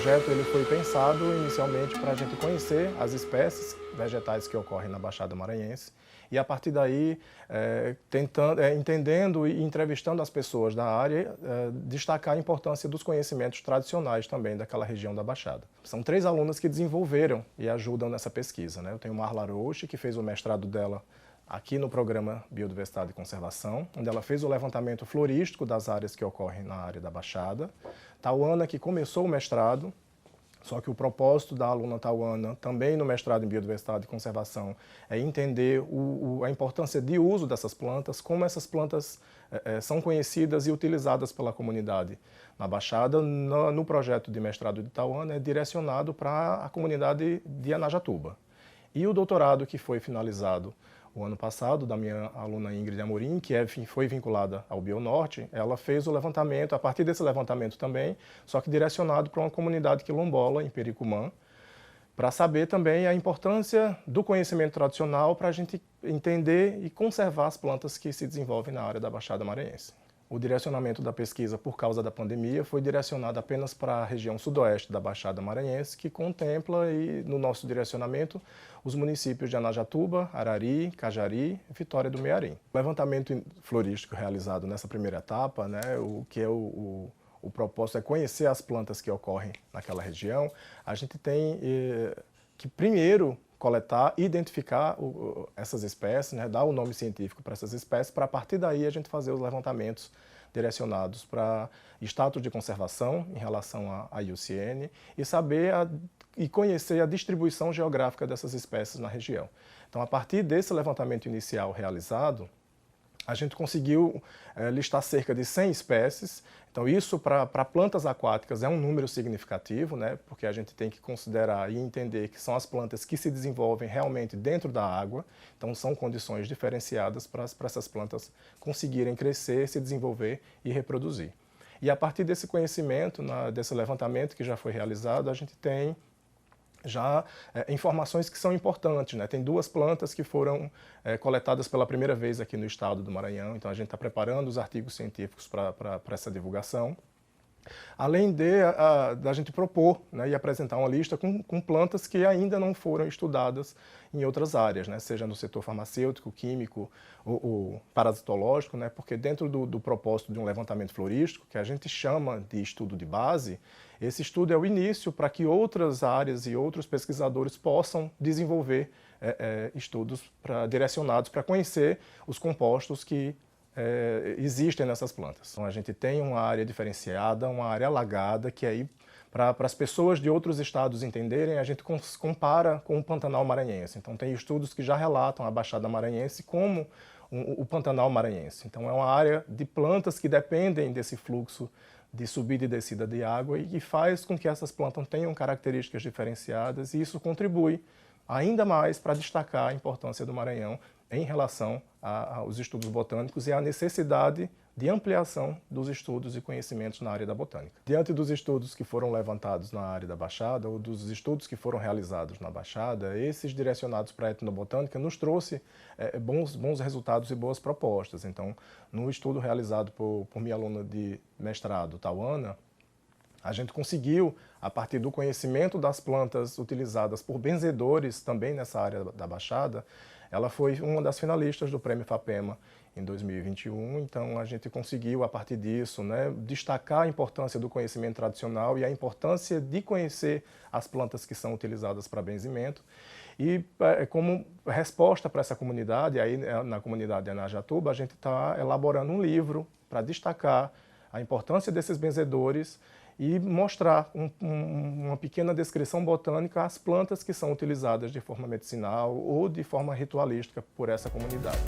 projeto ele foi pensado inicialmente para a gente conhecer as espécies vegetais que ocorrem na Baixada Maranhense e a partir daí, entendendo e entrevistando as pessoas da área, destacar a importância dos conhecimentos tradicionais também daquela região da Baixada. São 3 alunas que desenvolveram e ajudam nessa pesquisa, né? Eu tenho Marla Roche, que fez o mestrado dela aqui no programa Biodiversidade e Conservação, onde ela fez o levantamento florístico das áreas que ocorrem na área da Baixada. Tauana, que começou o mestrado, só que o propósito da aluna Tauana, também no mestrado em Biodiversidade e Conservação, é entender a importância de uso dessas plantas, como essas plantas são conhecidas e utilizadas pela comunidade na Baixada. No projeto de mestrado de Tauana é direcionado para a comunidade de Anajatuba. E o doutorado que foi finalizado o ano passado, da minha aluna Ingrid Amorim, que foi vinculada ao Bionorte, ela fez o levantamento, a partir desse levantamento também, só que direcionado para uma comunidade quilombola em Pericumã, para saber também a importância do conhecimento tradicional para a gente entender e conservar as plantas que se desenvolvem na área da Baixada Maranhense. O direcionamento da pesquisa, por causa da pandemia, foi direcionado apenas para a região sudoeste da Baixada Maranhense, que contempla, no nosso direcionamento, os municípios de Anajatuba, Arari, Cajari e Vitória do Mearim. O levantamento florístico realizado nessa primeira etapa, né, o propósito é conhecer as plantas que ocorrem naquela região. A gente tem que primeiro coletar e identificar essas espécies, né, dar o nome científico para essas espécies, para a partir daí a gente fazer os levantamentos direcionados para status de conservação em relação à IUCN e saber e conhecer a distribuição geográfica dessas espécies na região. Então, a partir desse levantamento inicial realizado, a gente conseguiu listar cerca de 100 espécies. Então isso para plantas aquáticas é um número significativo, né? Porque a gente tem que considerar e entender que são as plantas que se desenvolvem realmente dentro da água. Então são condições diferenciadas para essas plantas conseguirem crescer, se desenvolver e reproduzir. E a partir desse conhecimento, desse levantamento que já foi realizado, a gente tem já informações que são importantes, né? Tem 2 plantas que foram coletadas pela primeira vez aqui no estado do Maranhão, então a gente está preparando os artigos científicos para essa divulgação. Além da gente propor, né, e apresentar uma lista com plantas que ainda não foram estudadas em outras áreas, né, seja no setor farmacêutico, químico ou parasitológico, né, porque dentro do propósito de um levantamento florístico, que a gente chama de estudo de base, esse estudo é o início para que outras áreas e outros pesquisadores possam desenvolver estudos direcionados para conhecer os compostos que existem nessas plantas. Então a gente tem uma área diferenciada, uma área alagada, que aí, para as pessoas de outros estados entenderem, a gente compara com o Pantanal Maranhense. Então tem estudos que já relatam a Baixada Maranhense como o Pantanal Maranhense. Então é uma área de plantas que dependem desse fluxo de subida e descida de água e que faz com que essas plantas tenham características diferenciadas, e isso contribui ainda mais para destacar a importância do Maranhão em relação aos estudos botânicos e à necessidade de ampliação dos estudos e conhecimentos na área da botânica. Diante dos estudos que foram levantados na área da Baixada, ou dos estudos que foram realizados na Baixada, esses direcionados para a etnobotânica nos trouxe bons resultados e boas propostas. Então, no estudo realizado por minha aluna de mestrado, Tauana, a gente conseguiu, a partir do conhecimento das plantas utilizadas por benzedores também nessa área da Baixada, ela foi uma das finalistas do Prêmio FAPEMA em 2021, então a gente conseguiu, a partir disso, né, destacar a importância do conhecimento tradicional e a importância de conhecer as plantas que são utilizadas para benzimento. E como resposta para essa comunidade, aí na comunidade de Anajatuba, a gente está elaborando um livro para destacar a importância desses benzedores e mostrar uma pequena descrição botânica às plantas que são utilizadas de forma medicinal ou de forma ritualística por essa comunidade.